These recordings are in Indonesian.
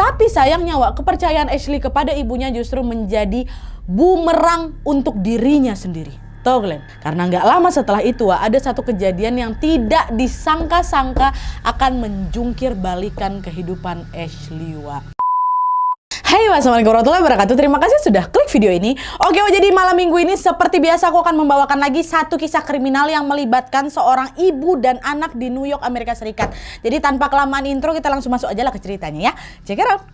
Tapi sayangnya Wak, kepercayaan Ashley kepada ibunya justru menjadi bumerang untuk dirinya sendiri. Tuh Glenn, karena nggak lama setelah itu Wak, ada satu kejadian yang tidak disangka-sangka akan menjungkir balikan kehidupan Ashley Wak. Hai, wassalamualaikum warahmatullahi wabarakatuh. Terima kasih sudah klik video ini. Oke, jadi malam minggu ini seperti biasa aku akan membawakan lagi satu kisah kriminal yang melibatkan seorang ibu dan anak di New York, Amerika Serikat. Jadi tanpa kelamaan intro, kita langsung masuk aja lah ke ceritanya ya. Check it out.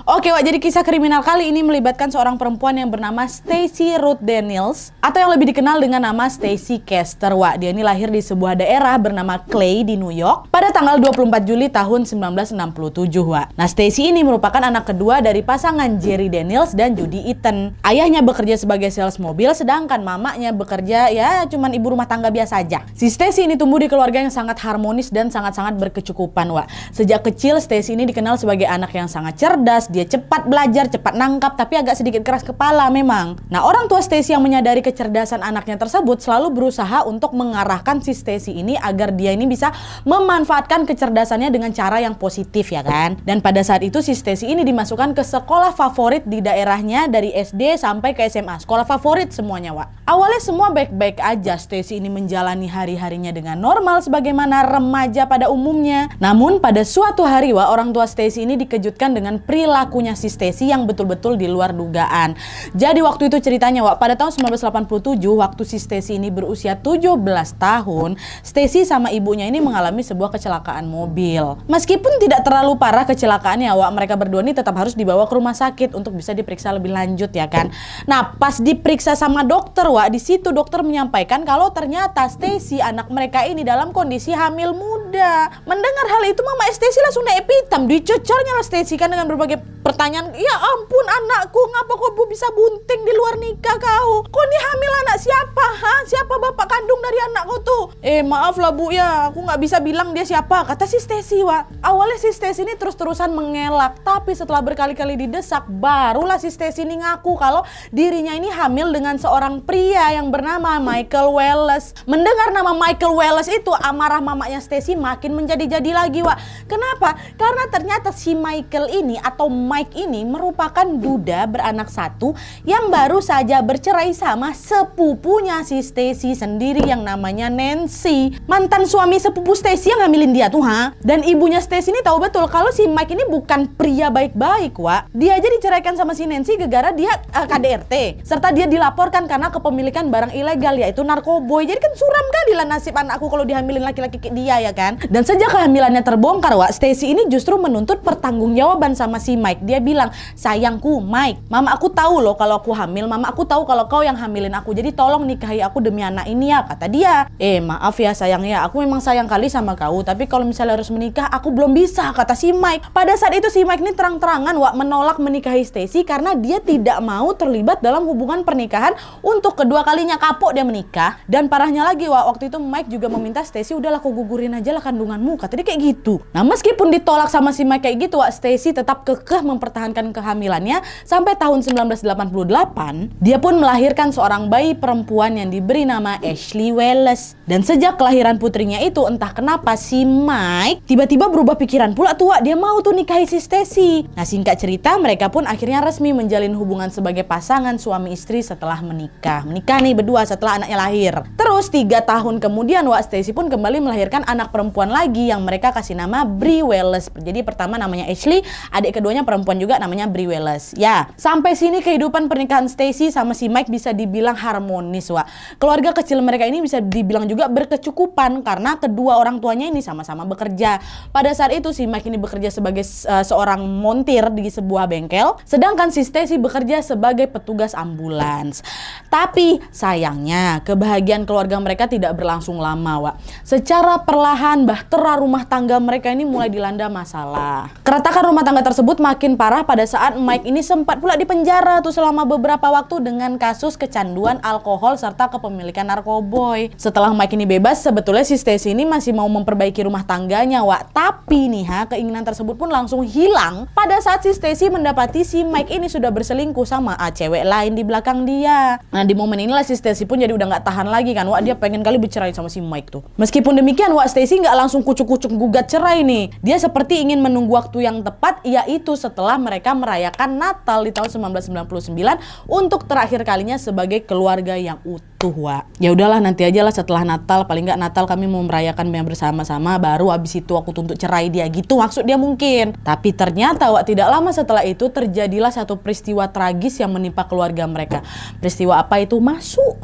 Oke Wak, jadi kisah kriminal kali ini melibatkan seorang perempuan yang bernama Stacey Ruth Daniels atau yang lebih dikenal dengan nama Stacey Kester Wak. Dia ini lahir di sebuah daerah bernama Clay di New York pada tanggal 24 Juli tahun 1967 Wak. Nah, Stacey ini merupakan anak kedua dari pasangan Jerry Daniels dan Judy Eaton. Ayahnya bekerja sebagai sales mobil, sedangkan mamanya bekerja ya cuman ibu rumah tangga biasa aja. Si Stacey ini tumbuh di keluarga yang sangat harmonis dan sangat-sangat berkecukupan Wak. Sejak kecil Stacey ini dikenal sebagai anak yang sangat cerdas. Dia cepat belajar, cepat nangkap, tapi agak sedikit keras kepala memang. Nah, orang tua Stacey yang menyadari kecerdasan anaknya tersebut selalu berusaha untuk mengarahkan si Stacey ini agar dia ini bisa memanfaatkan kecerdasannya dengan cara yang positif ya kan. Dan pada saat itu si Stacey ini dimasukkan ke sekolah favorit di daerahnya dari SD sampai ke SMA. Sekolah favorit semuanya Wak. Awalnya semua baik-baik aja. Stacey ini menjalani hari-harinya dengan normal sebagaimana remaja pada umumnya. Namun pada suatu hari Wak, orang tua Stacey ini dikejutkan dengan perilakunya si Stacey yang betul-betul di luar dugaan. Jadi waktu itu ceritanya Wak, pada tahun 1987 waktu si Stacey ini berusia 17 tahun, Stacey sama ibunya ini mengalami sebuah kecelakaan mobil. Meskipun tidak terlalu parah kecelakaannya Wak, mereka berdua ini tetap harus dibawa ke rumah sakit untuk bisa diperiksa lebih lanjut ya kan. Nah, pas diperiksa sama dokter Wak, di situ dokter menyampaikan kalau ternyata Stacey anak mereka ini dalam kondisi hamil muda. Mendengar hal itu Mama Stacey langsung naik pitam, dicecernya lah Stacey kan dengan berbagai pertanyaan. Ya ampun anakku, ngapa kau bisa bunting di luar nikah kau? Kau ini hamil anak siapa? Siapa bapak kandung dari anak kau tuh? Maaf lah Bu ya, aku nggak bisa bilang dia siapa, kata si Stacey Wak. Awalnya si Stacey ini terus-terusan mengelak, tapi setelah berkali-kali didesak, barulah si Stacey ini ngaku kalau dirinya ini hamil dengan seorang pria yang bernama Michael Wallace. Mendengar nama Michael Wallace itu, amarah mamanya Stacey makin menjadi-jadi lagi Wak. Kenapa? Karena ternyata si Michael ini atau Mike ini merupakan duda beranak satu yang baru saja bercerai sama sepupunya si Stacey sendiri yang namanya Nancy. Mantan suami sepupu Stacey yang hamilin dia tuh Dan ibunya Stacey ini tahu betul kalau si Mike ini bukan pria baik-baik Wak. Dia aja diceraikan sama si Nancy gara-gara dia KDRT. Serta dia dilaporkan karena kepemilikan barang ilegal yaitu narkoboy. Jadi kan suram kali lah nasib anakku kalau dihamilin laki-laki kayak dia ya kan. Dan sejak kehamilannya terbongkar Wak, Stacey ini justru menuntut pertanggungjawaban sama si Mike. Dia bilang, sayangku Mike, mama aku tahu loh kalau aku hamil, mama aku tahu kalau kau yang hamilin aku, jadi tolong nikahi aku demi anak ini ya, kata dia. Maaf ya sayang ya, aku memang sayang kali sama kau, tapi kalau misalnya harus menikah aku belum bisa, kata si Mike. Pada saat itu si Mike ini terang-terangan Wak menolak menikahi Stacey karena dia tidak mau terlibat dalam hubungan pernikahan untuk kedua kalinya. Kapok dia menikah. Dan parahnya lagi Wak, waktu itu Mike juga meminta Stacey, udahlah kau gugurin aja lah kandunganmu, kata dia kayak gitu. Nah, meskipun ditolak sama si Mike kayak gitu Wak, Stacey tetap kekeh mempertahankan kehamilannya sampai tahun 1988. Dia pun melahirkan seorang bayi perempuan yang diberi nama Ashley Wallace. Dan sejak kelahiran putrinya itu, entah kenapa si Mike tiba-tiba berubah pikiran pula tuh Wak, dia mau tuh nikahi si Stacey. Nah, singkat cerita mereka pun akhirnya resmi menjalin hubungan sebagai pasangan suami istri setelah menikah. Menikah nih berdua setelah anaknya lahir. Terus 3 tahun kemudian Wak, Stacey pun kembali melahirkan anak perempuan lagi yang mereka kasih nama Bree Wallace. Jadi pertama namanya Ashley, adik keduanya perempuan juga namanya Bree Wallace. Ya, sampai sini kehidupan pernikahan Stacey sama si Mike bisa dibilang harmonis Wak. Keluarga kecil mereka ini bisa dibilang juga berkecukupan karena kedua orang tuanya ini sama-sama bekerja. Pada saat itu si Mike ini bekerja sebagai seorang montir di sebuah bengkel, sedangkan si Stacey bekerja sebagai petugas ambulans. Tapi sayangnya kebahagiaan keluarga mereka tidak berlangsung lama Wak. Secara perlahan bahtera rumah tangga mereka ini mulai dilanda masalah. Keretakan rumah tangga tersebut makin parah pada saat Mike ini sempat pula dipenjara tuh selama beberapa waktu dengan kasus kecanduan alkohol serta kepemilikan narkoboy. Setelah Mike ini bebas, sebetulnya si Stacey ini masih mau memperbaiki rumah tangganya Wak. Tapi nih keinginan tersebut pun langsung hilang pada saat si Stacey mendapati si Mike ini sudah berselingkuh sama cewek lain di belakang dia. Nah, di momen inilah si Stacey pun jadi udah nggak tahan lagi kan Wak, dia pengen kali bercerai sama si Mike tuh. Meskipun demikian Wak, Stacey nggak nggak langsung kucuk-kucuk gugat cerai nih. Dia seperti ingin menunggu waktu yang tepat, yaitu setelah mereka merayakan Natal di tahun 1999 untuk terakhir kalinya sebagai keluarga yang utuh, Wak. Ya udahlah, nanti aja lah setelah Natal, paling nggak Natal kami mau merayakan bersama-sama, baru habis itu aku tuntut cerai dia, gitu maksud dia mungkin. Tapi ternyata, Wak, tidak lama setelah itu terjadilah satu peristiwa tragis yang menimpa keluarga mereka. Peristiwa apa itu? Masuk.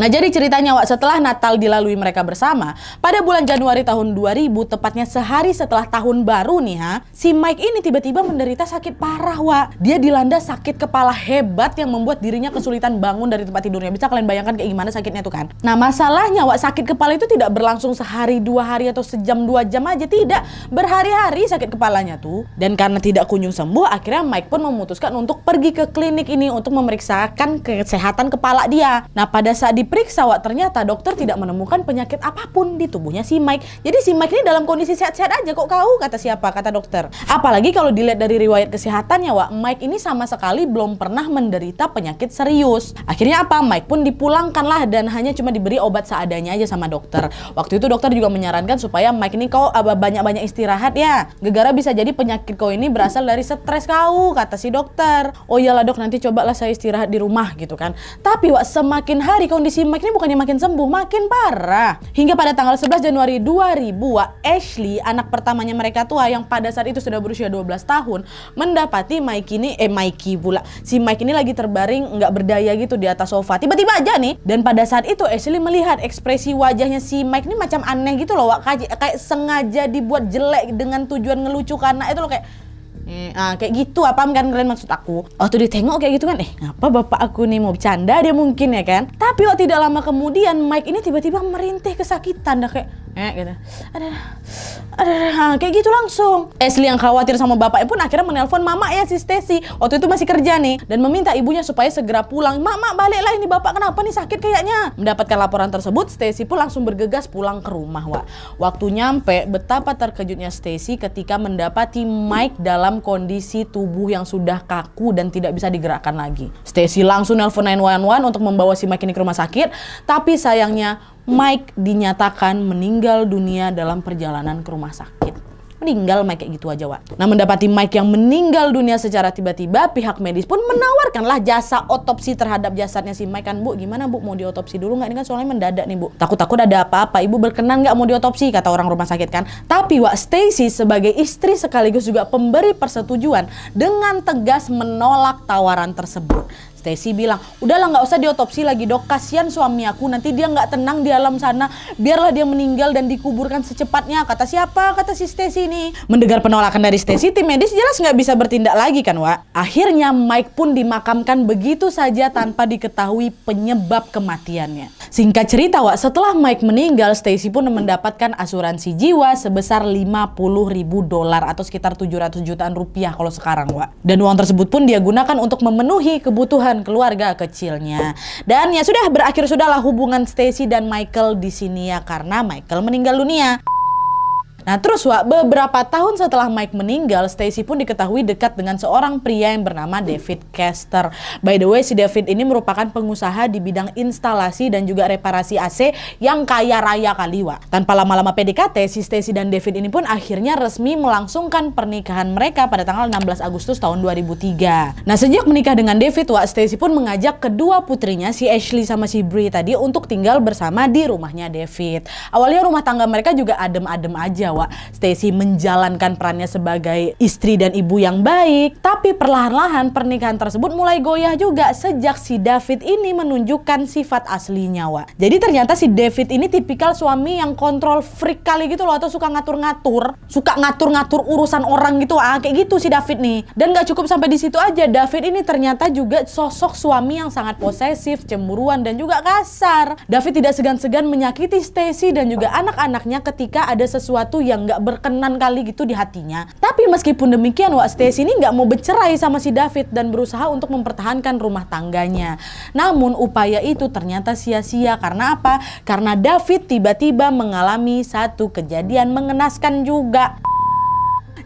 Nah, jadi ceritanya, Wak, setelah Natal dilalui mereka bersama, pada bulan Januari tahun 2000, tepatnya sehari setelah tahun baru nih, si Mike ini tiba-tiba menderita sakit parah, Wak. Dia dilanda sakit kepala hebat yang membuat dirinya kesulitan bangun dari tempat tidurnya. Bisa kalian bayangkan kayak gimana sakitnya tuh kan? Nah, masalahnya, Wak, sakit kepala itu tidak berlangsung sehari, 2 hari, atau sejam, 2 jam aja. Tidak, berhari-hari sakit kepalanya tuh. Dan karena tidak kunjung sembuh, akhirnya Mike pun memutuskan untuk pergi ke klinik ini untuk memeriksakan kesehatan kepala dia. Nah, pada saat diperiksa, Wak, ternyata dokter tidak menemukan penyakit apapun di tubuhnya si Mike. Jadi si Mike ini dalam kondisi sehat-sehat aja kok kau, kata siapa? Kata dokter. Apalagi kalau dilihat dari riwayat kesehatannya, Wak, Mike ini sama sekali belum pernah menderita penyakit serius. Akhirnya apa? Mike pun dipulangkan lah dan hanya cuma diberi obat seadanya aja sama dokter. Waktu itu dokter juga menyarankan supaya Mike ini kau banyak-banyak istirahat ya. Gegara bisa jadi penyakit kau ini berasal dari stres kau, kata si dokter. Oh iyalah dok, nanti cobalah saya istirahat di rumah gitu kan. Tapi, Wak, semakin hari kondisi Mike ini bukannya makin sembuh, makin parah. Hingga pada tanggal 11 Januari 2000, Wak, Ashley, anak pertamanya mereka tua yang pada saat itu sudah berusia 12 tahun, mendapati si Mike ini lagi terbaring nggak berdaya gitu di atas sofa. Tiba-tiba aja nih, dan pada saat itu Ashley melihat ekspresi wajahnya si Mike ini macam aneh gitu loh, Wak, kayak sengaja dibuat jelek dengan tujuan ngelucu, karena itu loh kayak kayak gitu, apa kan kalian maksud aku? Waktu ditengok kayak gitu kan, ngapa bapak aku nih mau bercanda dia mungkin ya kan? Tapi waktu tidak lama kemudian Mike ini tiba-tiba merintih kesakitan, dah kayak gitu. Kayak gitu langsung. Ashley yang khawatir sama bapaknya pun akhirnya menelpon mama ya si Stacy. Waktu itu masih kerja nih, dan meminta ibunya supaya segera pulang. Mak, baliklah, ini bapak kenapa nih, sakit kayaknya. Mendapatkan laporan tersebut, Stacy pun langsung bergegas pulang ke rumah, Wak. Waktu nyampe, betapa terkejutnya Stacy ketika mendapati Mike dalam kondisi tubuh yang sudah kaku dan tidak bisa digerakkan lagi. Stacy langsung nelpon 911 untuk membawa si Mike ini ke rumah sakit, tapi sayangnya Mike dinyatakan meninggal dunia dalam perjalanan ke rumah sakit. Meninggal Mike kayak gitu aja, Wak. Nah, mendapati Mike yang meninggal dunia secara tiba-tiba, pihak medis pun menawarkanlah jasa otopsi terhadap jasadnya si Mike kan. Bu, gimana Bu, mau diotopsi dulu nggak? Ini kan soalnya mendadak nih, Bu. Takut-takut ada apa-apa. Ibu berkenan nggak mau diotopsi, kata orang rumah sakit kan. Tapi, Wak, Stacy sebagai istri sekaligus juga pemberi persetujuan dengan tegas menolak tawaran tersebut. Stacy bilang, udahlah nggak usah diotopsi lagi dok, kasihan suami aku, nanti dia nggak tenang di alam sana, biarlah dia meninggal dan dikuburkan secepatnya. Kata siapa? Kata si Stacy nih. Mendengar penolakan dari Stacy, tim medis jelas nggak bisa bertindak lagi kan, Wak. Akhirnya Mike pun dimakamkan begitu saja tanpa diketahui penyebab kematiannya. Singkat cerita, Wak, setelah Mike meninggal, Stacy pun mendapatkan asuransi jiwa sebesar $50.000 atau sekitar 700 jutaan rupiah kalau sekarang, Wak. Dan uang tersebut pun dia gunakan untuk memenuhi kebutuhan keluarga kecilnya. Dan ya sudah, berakhir sudahlah hubungan Stacy dan Michael di sini ya, karena Michael meninggal dunia. Nah terus, Wak, beberapa tahun setelah Mike meninggal, Stacy pun diketahui dekat dengan seorang pria yang bernama David Kester. By the way, si David ini merupakan pengusaha di bidang instalasi dan juga reparasi AC yang kaya raya kali, Wak. Tanpa lama-lama PDKT, si Stacy dan David ini pun akhirnya resmi melangsungkan pernikahan mereka pada tanggal 16 Agustus tahun 2003. Nah sejak menikah dengan David, Wak, Stacy pun mengajak kedua putrinya, si Ashley sama si Bree tadi, untuk tinggal bersama di rumahnya David. Awalnya rumah tangga mereka juga adem-adem aja, Wak. Stacy menjalankan perannya sebagai istri dan ibu yang baik, tapi perlahan-lahan pernikahan tersebut mulai goyah juga sejak si David ini menunjukkan sifat aslinya, Wak. Jadi ternyata si David ini tipikal suami yang kontrol freak kali gitu loh, atau suka ngatur-ngatur urusan orang gitu, kayak gitu si David nih. Dan gak cukup sampai di situ aja, David ini ternyata juga sosok suami yang sangat posesif, cemburuan, dan juga kasar. David tidak segan-segan menyakiti Stacy dan juga anak-anaknya ketika ada sesuatu yang gak berkenan kali gitu di hatinya. Tapi meskipun demikian, Wak, Stacy ini gak mau bercerai sama si David dan berusaha untuk mempertahankan rumah tangganya. Namun upaya itu ternyata sia-sia. Karena apa? Karena David tiba-tiba mengalami satu kejadian mengenaskan juga.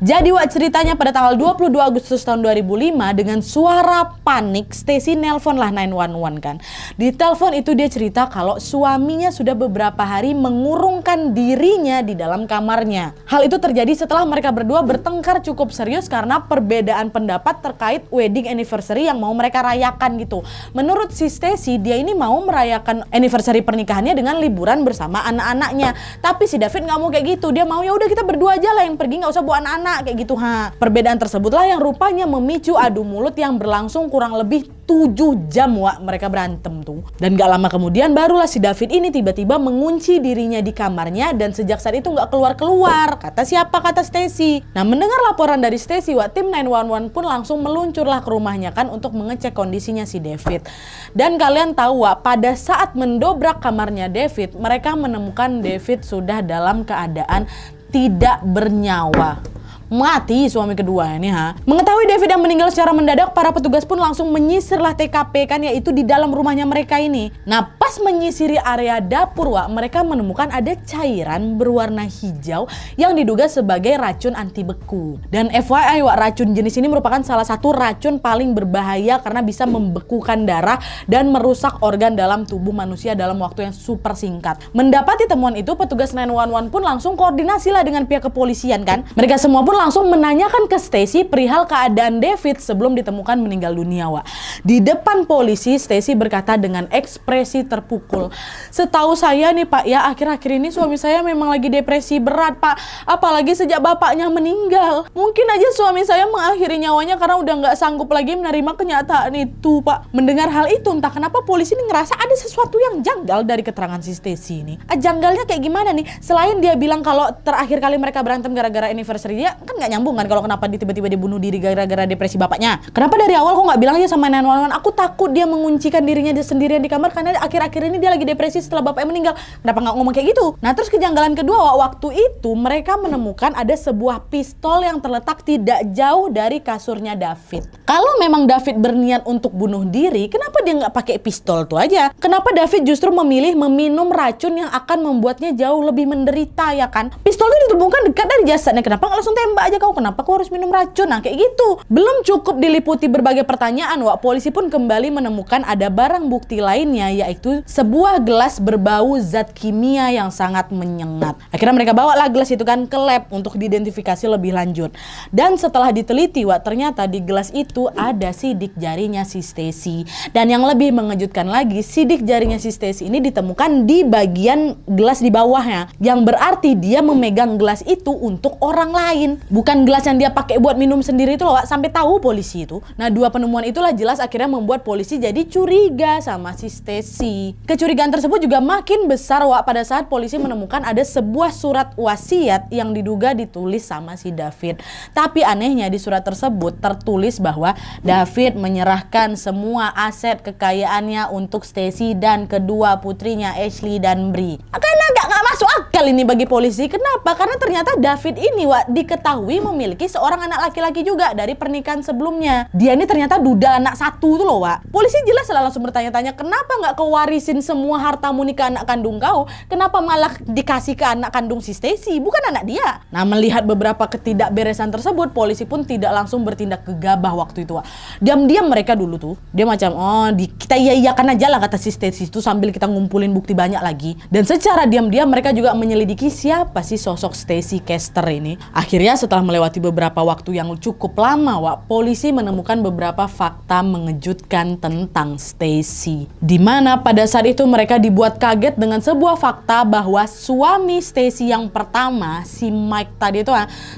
Jadi Wak, ceritanya pada tanggal 22 Agustus tahun 2005 dengan suara panik Stacy nelpon lah 911 kan. Di telepon itu dia cerita kalau suaminya sudah beberapa hari mengurungkan dirinya di dalam kamarnya. Hal itu terjadi setelah mereka berdua bertengkar cukup serius karena perbedaan pendapat terkait wedding anniversary yang mau mereka rayakan gitu. Menurut si Stacy, dia ini mau merayakan anniversary pernikahannya dengan liburan bersama anak-anaknya. Tapi si David nggak mau kayak gitu. Dia mau ya udah kita berdua aja lah yang pergi, nggak usah bawa anak-anak kayak gitu. Perbedaan tersebutlah yang rupanya memicu adu mulut yang berlangsung kurang lebih 7 jam Wak, mereka berantem tuh. Dan gak lama kemudian barulah si David ini tiba-tiba mengunci dirinya di kamarnya dan sejak saat itu gak keluar-keluar. Kata siapa? Kata Stacy. Nah, mendengar laporan dari Stacy, Wak, tim 911 pun langsung meluncurlah ke rumahnya kan untuk mengecek kondisinya si David. Dan kalian tahu Wak, pada saat mendobrak kamarnya David, mereka menemukan David sudah dalam keadaan tidak bernyawa. Mati suami kedua ini Mengetahui David yang meninggal secara mendadak, para petugas pun langsung menyisirlah TKP kan, yaitu di dalam rumahnya mereka ini. Nah, pas menyisiri area dapur Wak, mereka menemukan ada cairan berwarna hijau yang diduga sebagai racun anti beku. Dan FYI Wak, racun jenis ini merupakan salah satu racun paling berbahaya karena bisa membekukan darah dan merusak organ dalam tubuh manusia dalam waktu yang super singkat. Mendapati temuan itu, petugas 911 pun langsung koordinasi lah dengan pihak kepolisian kan. Mereka semua pun langsung menanyakan ke Stacy perihal keadaan David sebelum ditemukan meninggal dunia Wak. Di depan polisi, Stacy berkata dengan ekspresi terpukul, "Setahu saya nih Pak ya, akhir-akhir ini suami saya memang lagi depresi berat Pak. Apalagi sejak bapaknya meninggal. Mungkin aja suami saya mengakhiri nyawanya karena udah nggak sanggup lagi menerima kenyataan itu Pak." Mendengar hal itu, entah kenapa polisi ini ngerasa ada sesuatu yang janggal dari keterangan si Stacy ini. Janggalnya kayak gimana nih? Selain dia bilang kalau terakhir kali mereka berantem gara-gara anniversary dia, kan nggak nyambung kan kalau kenapa tiba-tiba dia bunuh diri gara-gara depresi bapaknya. Kenapa dari awal kok nggak bilang aja sama 911, aku takut dia menguncikan dirinya sendirian di kamar karena akhir-akhir ini dia lagi depresi setelah bapaknya meninggal. Kenapa nggak ngomong kayak gitu? Nah, terus kejanggalan kedua, waktu itu mereka menemukan ada sebuah pistol yang terletak tidak jauh dari kasurnya David. Kalau memang David berniat untuk bunuh diri, kenapa dia nggak pakai pistol tuh aja? Kenapa David justru memilih meminum racun yang akan membuatnya jauh lebih menderita ya kan? Pistol itu ditemukan dekat dari jasadnya, kenapa nggak langsung tembak aja kau? Kenapa kau harus minum racun? Nah, kayak gitu. Belum cukup diliputi berbagai pertanyaan Wak, polisi pun kembali menemukan ada barang bukti lainnya, yaitu sebuah gelas berbau zat kimia yang sangat menyengat. Akhirnya mereka bawa lah gelas itu kan ke lab untuk diidentifikasi lebih lanjut. Dan setelah diteliti Wak, ternyata di gelas itu ada sidik jarinya si Stacy. Dan yang lebih mengejutkan lagi, sidik jarinya si Stacy ini ditemukan di bagian gelas di bawahnya, yang berarti dia memegang gelas itu untuk orang lain, bukan gelas yang dia pakai buat minum sendiri itu loh Wak, sampai tahu polisi itu. Nah, dua penemuan itulah jelas akhirnya membuat polisi jadi curiga sama si Stacy. Kecurigaan tersebut juga makin besar Wak pada saat polisi menemukan ada sebuah surat wasiat yang diduga ditulis sama si David. Tapi anehnya di surat tersebut tertulis bahwa David menyerahkan semua aset kekayaannya untuk Stacy dan kedua putrinya Ashley dan Brie. Karena nggak masuk akal ini bagi polisi. Kenapa? Karena ternyata David ini Wak diketahui memiliki seorang anak laki-laki juga dari pernikahan sebelumnya. Dia ini ternyata duda anak satu tuh loh Wak. Polisi jelas langsung bertanya-tanya, kenapa nggak kau warisin semua hartamu ke anak kandung kau? Kenapa malah dikasih ke anak kandung si Stacy, bukan anak dia? Nah, melihat beberapa ketidakberesan tersebut, polisi pun tidak langsung bertindak gegabah waktu itu Wak. Diam-diam mereka dulu tuh, dia macam kita iya-iyakan aja lah kata si Stacy itu sambil kita ngumpulin bukti banyak lagi. Dan secara diam-diam mereka juga menyelidiki siapa sih sosok Stacy Kester ini. Akhirnya setelah melewati beberapa waktu yang cukup lama Wak, polisi menemukan beberapa fakta mengejutkan tentang Stacy. Dimana pada saat itu mereka dibuat kaget dengan sebuah fakta bahwa suami Stacy yang pertama, si Mike tadi itu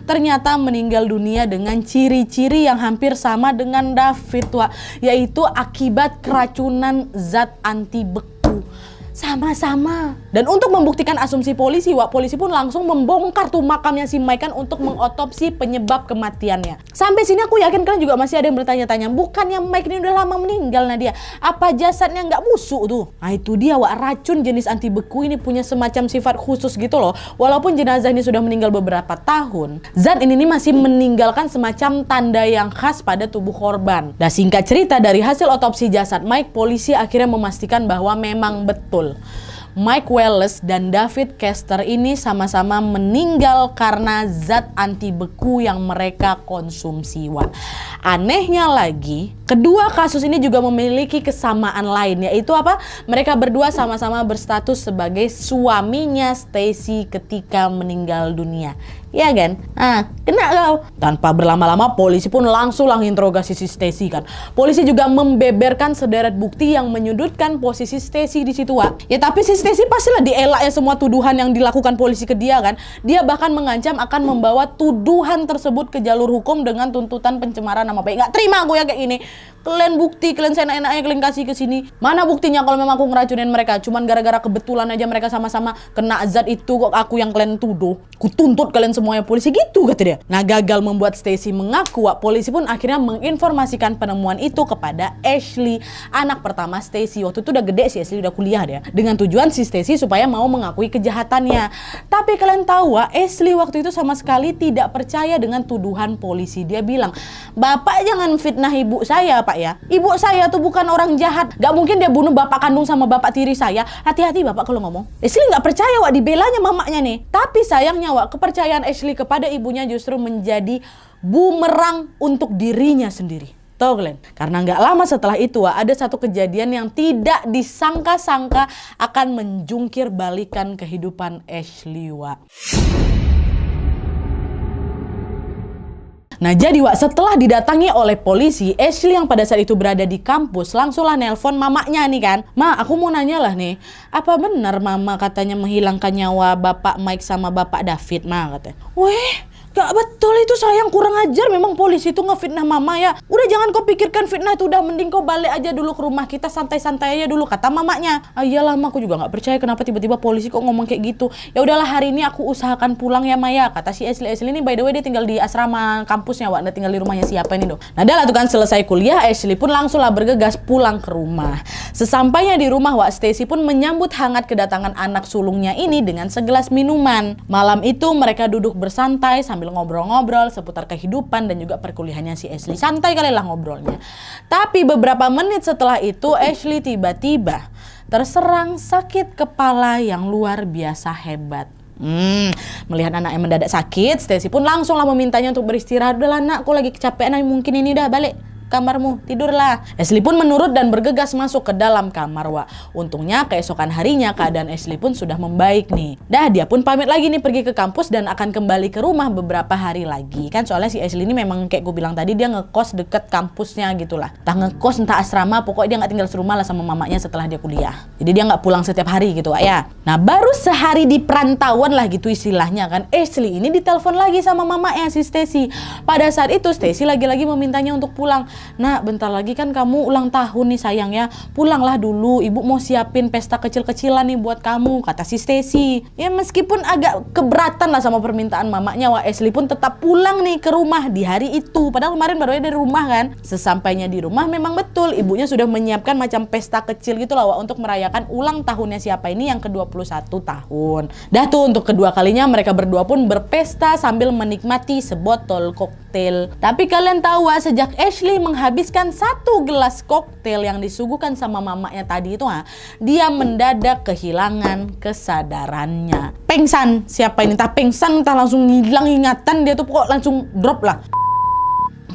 ternyata meninggal dunia dengan ciri-ciri yang hampir sama dengan David Wak, yaitu akibat keracunan zat anti beku. Sama-sama. Dan untuk membuktikan asumsi polisi Wak, polisi pun langsung membongkar tuh makamnya si Mike kan untuk mengotopsi penyebab kematiannya. Sampai sini aku yakin kalian juga masih ada yang bertanya-tanya, bukannya Mike ini udah lama meninggal Nadia? Apa jasadnya nggak busuk tuh? Nah itu dia Wak, racun jenis anti beku ini punya semacam sifat khusus gitu loh. Walaupun jenazah ini sudah meninggal beberapa tahun, zat ini masih meninggalkan semacam tanda yang khas pada tubuh korban. Nah, singkat cerita, dari hasil otopsi jasad Mike, polisi akhirnya memastikan bahwa memang betul Mike Wallace dan David Kester ini sama-sama meninggal karena zat anti beku yang mereka konsumsi. Wah, anehnya lagi, kedua kasus ini juga memiliki kesamaan lain, yaitu apa? Mereka berdua sama-sama berstatus sebagai suaminya Stacy ketika meninggal dunia. Ya kan? Kena kau. Tanpa berlama-lama polisi pun langsung interogasi si Stacy kan. Polisi juga membeberkan sederet bukti yang menyudutkan posisi Stacy di situ, Wak. Ya tapi si Stacy pastilah dielak ya semua tuduhan yang dilakukan polisi ke dia kan. Dia bahkan mengancam akan membawa tuduhan tersebut ke jalur hukum dengan tuntutan pencemaran nama baik. Nggak terima aku ya kayak ini. Kalian bukti, kalian seenak-enaknya kalian kasih ke sini. Mana buktinya kalau memang aku ngeracunin mereka? Cuman gara-gara kebetulan aja mereka sama-sama kena zat itu kok aku yang kalian tuduh. Ku tuntut kalian semuanya polisi gitu kata dia. Nah, gagal membuat Stacy mengaku, polisi pun akhirnya menginformasikan penemuan itu kepada Ashley, anak pertama Stacy. Waktu itu udah gede sih Ashley, udah kuliah dia. Dengan tujuan si Stacy supaya mau mengakui kejahatannya. Tapi kalian tahu, Ashley waktu itu sama sekali tidak percaya dengan tuduhan polisi. Dia bilang, "Bapak jangan fitnah ibu saya, Pak ya. Ibu saya tuh bukan orang jahat. Gak mungkin dia bunuh bapak kandung sama bapak tiri saya. Hati-hati Bapak kalau ngomong." Ashley nggak percaya, dibelanya mamanya nih. Tapi sayangnya, kepercayaan Ashley kepada ibunya justru menjadi bumerang untuk dirinya sendiri. Tahu kalian? Karena nggak lama setelah itu, ada satu kejadian yang tidak disangka-sangka akan menjungkir balikan kehidupan Ashley, Nah jadi setelah didatangi oleh polisi, Ashley yang pada saat itu berada di kampus langsunglah nelpon mamanya nih kan. "Ma, aku mau nanya lah nih, apa benar mama katanya menghilangkan nyawa bapak Mike sama bapak David, Ma?" katanya. "Weh, gak betul itu sayang, kurang ajar memang polisi itu ngefitnah mama ya. Udah jangan kau pikirkan fitnah itu, udah mending kau balik aja dulu ke rumah kita, santai-santai aja dulu," kata mamanya. Iyalah Ma, aku juga gak percaya kenapa tiba-tiba polisi kok ngomong kayak gitu. "Ya udahlah hari ini aku usahakan pulang ya Maya," kata si Ashley. Ashley ini by the way dia tinggal di asrama kampusnya, Dia tinggal di rumahnya siapa ini doh. Nah dah lah tuh kan selesai kuliah, Ashley pun langsunglah bergegas pulang ke rumah. Sesampainya di rumah, Stacy pun menyambut hangat kedatangan anak sulungnya ini dengan segelas minuman. Malam itu mereka duduk bersantai sambil ngobrol-ngobrol seputar kehidupan dan juga perkuliahannya si Ashley. Santai kali lah ngobrolnya. Tapi beberapa menit setelah itu Ashley tiba-tiba terserang sakit kepala yang luar biasa hebat. Melihat anaknya mendadak sakit, Stacy pun langsunglah memintanya untuk beristirahat. "Udahlah nak, aku lagi kecapean, mungkin ini udah balik kamarmu, tidurlah." Ashley pun menurut dan bergegas masuk ke dalam kamar, Untungnya keesokan harinya keadaan Ashley pun sudah membaik nih. Dia pun pamit lagi nih pergi ke kampus dan akan kembali ke rumah beberapa hari lagi. Kan soalnya si Ashley ini memang kayak gue bilang tadi, dia ngekos deket kampusnya gitulah. Entah ngekos, entah asrama, pokoknya dia nggak tinggal serumah lah sama mamanya setelah dia kuliah. Jadi dia nggak pulang setiap hari gitu, ya. Nah baru sehari di perantauan lah gitu istilahnya kan, Ashley ini ditelepon lagi sama mamanya si Stacy. Pada saat itu Stacy lagi-lagi memintanya untuk pulang. "Nak, bentar lagi kan kamu ulang tahun nih sayang ya. Pulanglah dulu, ibu mau siapin pesta kecil-kecilan nih buat kamu," kata si Stacy. Ya meskipun agak keberatan lah sama permintaan mamanya, Ashley pun tetap pulang nih ke rumah di hari itu. Padahal kemarin baru aja dari rumah kan. Sesampainya di rumah memang betul ibunya sudah menyiapkan macam pesta kecil gitu lah, untuk merayakan ulang tahunnya siapa ini yang ke-21 tahun. Dah tuh untuk kedua kalinya mereka berdua pun berpesta sambil menikmati sebotol koktail. Tapi kalian tahu, sejak Ashley menghabiskan satu gelas koktail yang disuguhkan sama mamanya tadi itu, dia mendadak kehilangan kesadarannya. Pengsan, siapa ini? Entah pengsan, entah langsung hilang ingatan, dia tuh pokok langsung drop lah.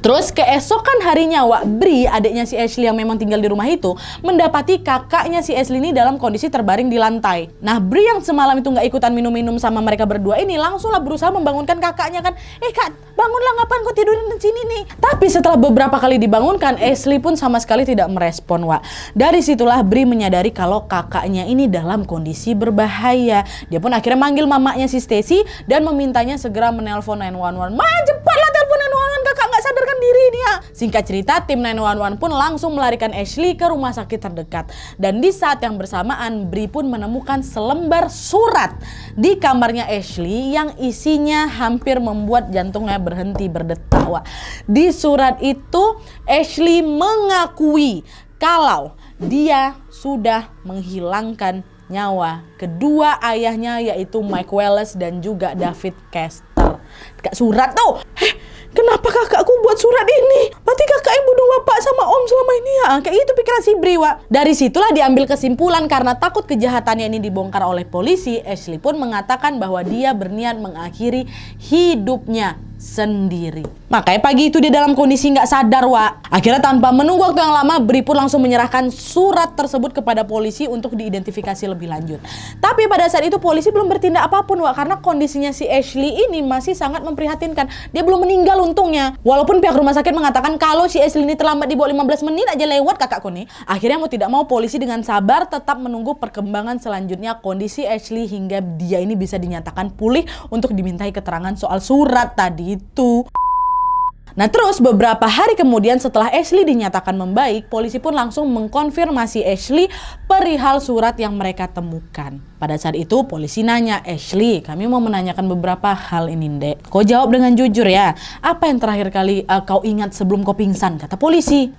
Terus keesokan harinya, Bri, adiknya si Ashley yang memang tinggal di rumah itu, mendapati kakaknya si Ashley ini dalam kondisi terbaring di lantai. Nah, Bri yang semalam itu nggak ikutan minum-minum sama mereka berdua ini langsunglah berusaha membangunkan kakaknya kan. "Kak, bangunlah, ngapain kau tidurin di sini nih?" Tapi setelah beberapa kali dibangunkan, Ashley pun sama sekali tidak merespon, Dari situlah Bri menyadari kalau kakaknya ini dalam kondisi berbahaya. Dia pun akhirnya manggil mamanya si Stacy dan memintanya segera menelpon 911. "Ma, cepatlah telepon 911, kakak nggak sadarkan diri nih ya." Singkat cerita, tim 911 pun langsung melarikan Ashley ke rumah sakit terdekat. Dan di saat yang bersamaan, Bri pun menemukan selembar surat di kamarnya Ashley yang isinya hampir membuat jantungnya berhenti berdetak. Di surat itu, Ashley mengakui kalau dia sudah menghilangkan nyawa kedua ayahnya, yaitu Mike Wallace dan juga David Kester. Surat tuh, kenapa kakakku buat surat ini? Berarti kakak yang bunuh bapak sama om selama ini ya? Kayak itu pikiran si Bri, Wak. Dari situlah diambil kesimpulan karena takut kejahatannya ini dibongkar oleh polisi, Ashley pun mengatakan bahwa dia berniat mengakhiri hidupnya sendiri. Makanya pagi itu dia dalam kondisi nggak sadar, Wak. Akhirnya tanpa menunggu waktu yang lama, Bri pun langsung menyerahkan surat tersebut kepada polisi untuk diidentifikasi lebih lanjut. Tapi pada saat itu polisi belum bertindak apapun, Wak, karena kondisinya si Ashley ini masih sangat memprihatinkan. Dia belum meninggal untungnya. Walaupun pihak rumah sakit mengatakan kalau si Ashley ini terlambat di bawah 15 menit aja lewat kakakku nih. Akhirnya mau tidak mau polisi dengan sabar tetap menunggu perkembangan selanjutnya kondisi Ashley hingga dia ini bisa dinyatakan pulih untuk dimintai keterangan soal surat tadi itu. Nah terus beberapa hari kemudian setelah Ashley dinyatakan membaik, polisi pun langsung mengkonfirmasi Ashley perihal surat yang mereka temukan. Pada saat itu polisi nanya, Ashley, kami mau menanyakan beberapa hal ini, Dek. Kau jawab dengan jujur ya. Apa yang terakhir kali kau ingat sebelum kau pingsan? Kata polisi.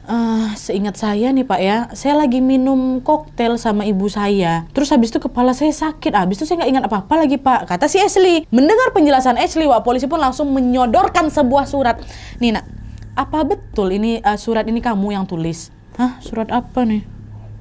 Seingat saya nih Pak ya, saya lagi minum koktail sama ibu saya. Terus habis itu kepala saya sakit. Habis itu saya nggak ingat apa-apa lagi Pak. Kata si Ashley. Mendengar penjelasan Ashley, Wak, polisi pun langsung menyodorkan sebuah surat. Nih nak, apa betul ini surat ini kamu yang tulis? Hah, surat apa nih?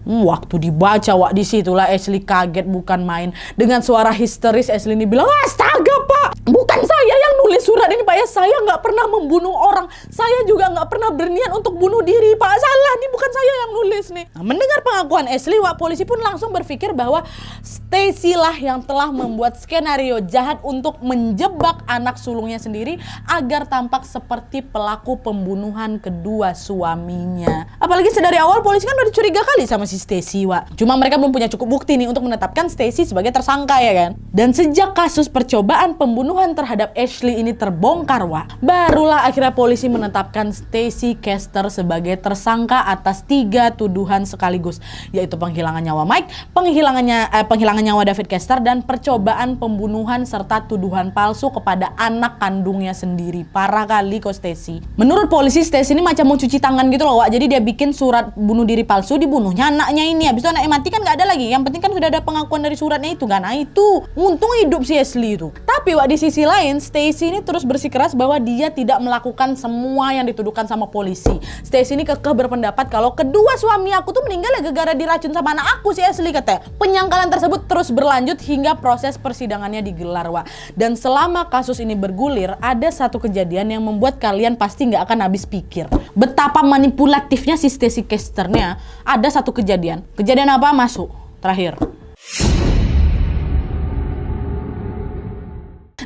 Waktu dibaca, Wak, disitulah Ashley kaget bukan main. Dengan suara histeris Ashley ini bilang, astaga Pak, bukan saya yang nulis surat ini Pak ya. Saya nggak pernah membunuh orang. Saya juga nggak pernah berniat untuk bunuh diri Pak. Salah, ini bukan saya yang nulis nih. Nah, mendengar pengakuan Ashley, Wak, polisi pun langsung berpikir bahwa Stacy lah yang telah membuat skenario jahat untuk menjebak anak sulungnya sendiri agar tampak seperti pelaku pembunuhan kedua suaminya. Apalagi sedari awal polisi kan udah curiga kali sama si Stacy, Wak. Cuma mereka belum punya cukup bukti nih untuk menetapkan Stacy sebagai tersangka ya kan. Dan sejak kasus percobaan pembunuhan terhadap Ashley ini terbongkar, Wak, barulah akhirnya polisi menetapkan Stacy Kester sebagai tersangka atas 3 tuduhan sekaligus, yaitu penghilangan nyawa Mike, penghilangan nyawa David Kester, dan percobaan pembunuhan serta tuduhan palsu kepada anak kandungnya sendiri. Parah kali kok Stacy. Menurut polisi, Stacy ini macam mau cuci tangan gitu loh, Wak. Jadi dia bikin surat bunuh diri palsu, dibunuhnya anaknya ini. Habis itu anaknya mati kan nggak ada lagi. Yang penting kan sudah ada pengakuan dari suratnya itu kan. Nah itu untung hidup si Ashley itu. Tapi Wak, di sisi lain Stacy ini terus bersikeras bahwa dia tidak melakukan semua yang dituduhkan sama polisi. Stacy ini kekeh berpendapat kalau kedua suami aku tuh meninggal gara-gara diracun sama anak aku si Ashley, katanya. Penyangkalan tersebut terus berlanjut hingga proses persidangannya digelar, Wak. Dan selama kasus ini bergulir, ada satu kejadian yang membuat kalian pasti nggak akan habis pikir. Betapa manipulatifnya si Stacy Kesternya. Ada satu kejadian. Kejadian apa? Masuk. Terakhir.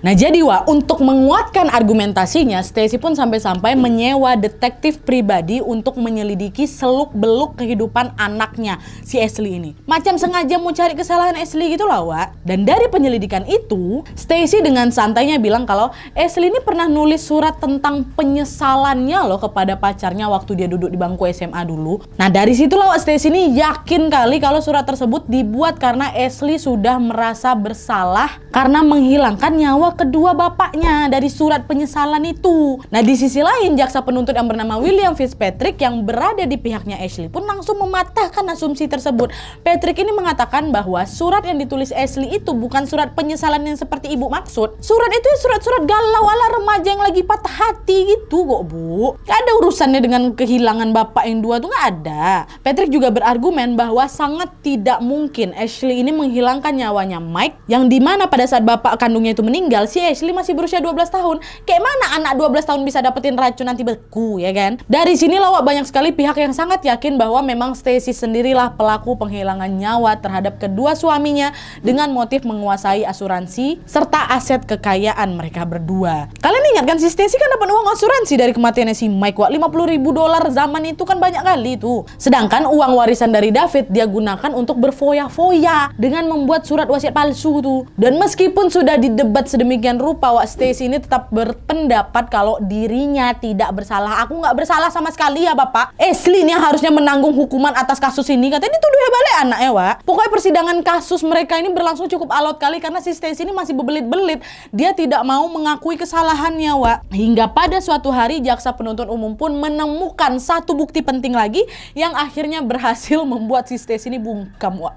Nah jadi Wak, untuk menguatkan argumentasinya, Stacy pun sampai-sampai menyewa detektif pribadi untuk menyelidiki seluk-beluk kehidupan anaknya, si Ashley ini. Macam sengaja mau cari kesalahan Ashley gitu lah, Wak. Dan dari penyelidikan itu, Stacy dengan santainya bilang kalau Ashley ini pernah nulis surat tentang penyesalannya loh kepada pacarnya waktu dia duduk di bangku SMA dulu. Nah dari situlah Wak, Stacy ini yakin kali kalau surat tersebut dibuat karena Ashley sudah merasa bersalah karena menghilangkan nyawa kedua bapaknya dari surat penyesalan itu. Nah di sisi lain, jaksa penuntut yang bernama William Fitzpatrick yang berada di pihaknya Ashley pun langsung mematahkan asumsi tersebut. Patrick ini mengatakan bahwa surat yang ditulis Ashley itu bukan surat penyesalan yang seperti ibu maksud. Surat itu surat-surat galau ala remaja yang lagi patah hati gitu kok, Bu. Gak ada urusannya dengan kehilangan bapak yang dua tuh, gak ada. Patrick juga berargumen bahwa sangat tidak mungkin Ashley ini menghilangkan nyawanya Mike, yang dimana pada saat bapak kandungnya itu meninggal, si Ashley masih berusia 12 tahun. Kayak mana anak 12 tahun bisa dapetin racun nanti beku, ya kan? Dari sinilah Wak, banyak sekali pihak yang sangat yakin bahwa memang Stacy sendirilah pelaku penghilangan nyawa terhadap kedua suaminya dengan motif menguasai asuransi serta aset kekayaan mereka berdua. Kalian ingat kan si Stacy kan dapat uang asuransi dari kematiannya si Mike, Wak. $50.000 zaman itu kan banyak kali tuh. Sedangkan uang warisan dari David dia gunakan untuk berfoya-foya dengan membuat surat wasiat palsu tuh. Dan meskipun sudah didebat sedemikian rupa, Wak, Stacy ini tetap berpendapat kalau dirinya tidak bersalah. Aku nggak bersalah sama sekali ya Bapak. Ashley ini yang harusnya menanggung hukuman atas kasus ini. Katanya dituduh ya balik anaknya, Wak. Pokoknya persidangan kasus mereka ini berlangsung cukup alot kali karena si Stacy ini masih berbelit-belit. Dia tidak mau mengakui kesalahannya, Wak. Hingga pada suatu hari jaksa penuntut umum pun menemukan satu bukti penting lagi yang akhirnya berhasil membuat si Stacy ini bungkam, Wak.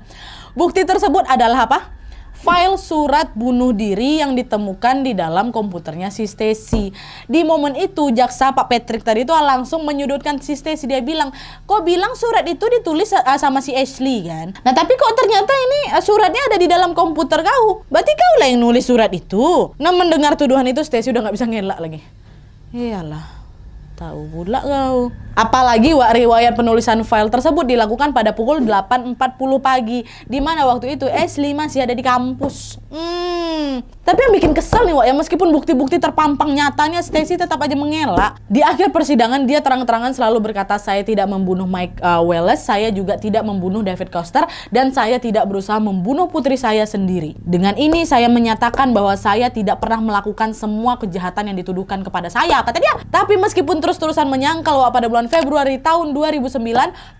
Bukti tersebut adalah apa? file surat bunuh diri yang ditemukan di dalam komputernya si Stacy. Di momen itu jaksa Pak Patrick tadi itu langsung menyudutkan si Stacy. Dia bilang, kok bilang surat itu ditulis sama si Ashley kan? Nah tapi kok ternyata ini suratnya ada di dalam komputer kau. Berarti kau lah yang nulis surat itu. Nah mendengar tuduhan itu Stacy udah nggak bisa ngelak lagi. Iyalah, tahu pula kau. Apalagi riwayat penulisan file tersebut dilakukan pada pukul 8.40 pagi, di mana waktu itu Ashley masih ada di kampus. Tapi yang bikin kesel nih Wak, ya meskipun bukti-bukti terpampang nyatanya, Stacy tetap aja mengelak. Di akhir persidangan dia terang-terangan selalu berkata, saya tidak membunuh Mike Wallace, saya juga tidak membunuh David Koster, dan saya tidak berusaha membunuh putri saya sendiri. Dengan ini saya menyatakan bahwa saya tidak pernah melakukan semua kejahatan yang dituduhkan kepada saya, kata dia. Tapi meskipun terus-terusan menyangkal Wak, pada bulan Februari tahun 2009,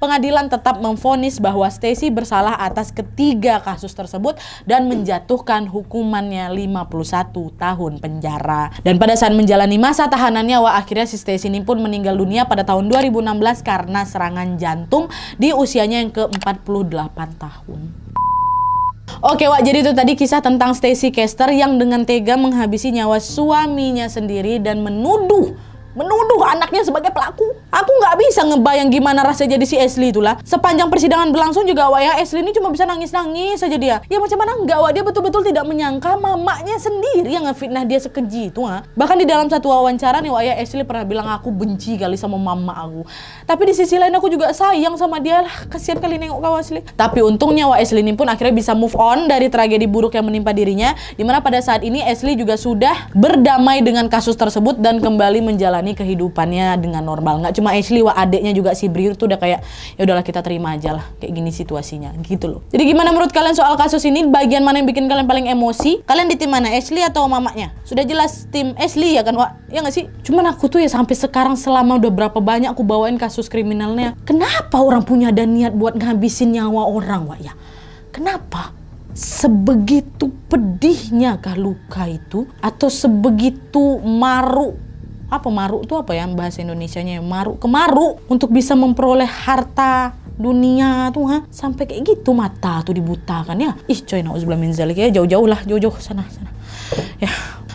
pengadilan tetap memvonis bahwa Stacy bersalah atas ketiga kasus tersebut dan menjatuhkan hukumannya 51 tahun penjara. Dan pada saat menjalani masa tahanannya, akhirnya si Stacy ini pun meninggal dunia pada tahun 2016 karena serangan jantung di usianya yang ke-48 tahun. Oke Wak, jadi itu tadi kisah tentang Stacy Kester yang dengan tega menghabisi nyawa suaminya sendiri dan menuduh anaknya sebagai pelaku. Aku nggak bisa ngebayang gimana rasanya jadi si Ashley itulah. Sepanjang persidangan berlangsung juga Wak, ya Ashley ini cuma bisa nangis-nangis saja dia. Ya macam mana enggak Wak, dia betul-betul tidak menyangka mamanya sendiri yang ngefitnah dia sekeji itu. Bahkan di dalam satu wawancara nih Wak, ya Ashley pernah bilang, aku benci kali sama mama aku. Tapi di sisi lain aku juga sayang sama dia lah. Kasihan kali nengok kau Ashley. Tapi untungnya Wak, Ashley ini pun akhirnya bisa move on dari tragedi buruk yang menimpa dirinya. Dimana pada saat ini Ashley juga sudah berdamai dengan kasus tersebut dan kembali menjalani kehidupannya dengan normal. Nggak cuma Ashley Wak, adeknya juga si Briur tuh udah kayak, ya udahlah kita terima aja lah, kayak gini situasinya gitu loh. Jadi gimana menurut kalian soal kasus ini? Bagian mana yang bikin kalian paling emosi? Kalian di tim mana, Ashley atau mamanya? Sudah jelas tim Ashley ya kan Wak? Ya nggak sih? Cuman aku tuh ya sampai sekarang selama udah berapa banyak aku bawain kasus kriminalnya, kenapa orang punya ada niat buat ngabisin nyawa orang Wak ya? Kenapa? Sebegitu pedihnya kah luka itu? Atau sebegitu maruk? Apa maruk itu apa ya bahasa Indonesianya? Kemaru untuk bisa memperoleh harta dunia tuh sampai kayak gitu mata tuh dibutakan ya. Ih coy, nauzubillah min zalik ya, jauh-jauh sana. Ya.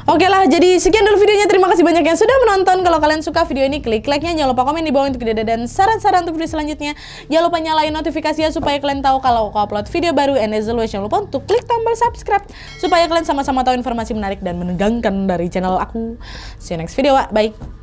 Oke lah, jadi sekian dulu videonya. Terima kasih banyak yang sudah menonton. Kalau kalian suka video ini, klik like-nya. Jangan lupa komen di bawah untuk ide dan saran-saran untuk video selanjutnya. Jangan lupa nyalain notifikasinya supaya kalian tahu kalau aku upload video baru. And as always, jangan lupa untuk klik tombol subscribe supaya kalian sama-sama tahu informasi menarik dan menegangkan dari channel aku. See you next video, Wak. Bye.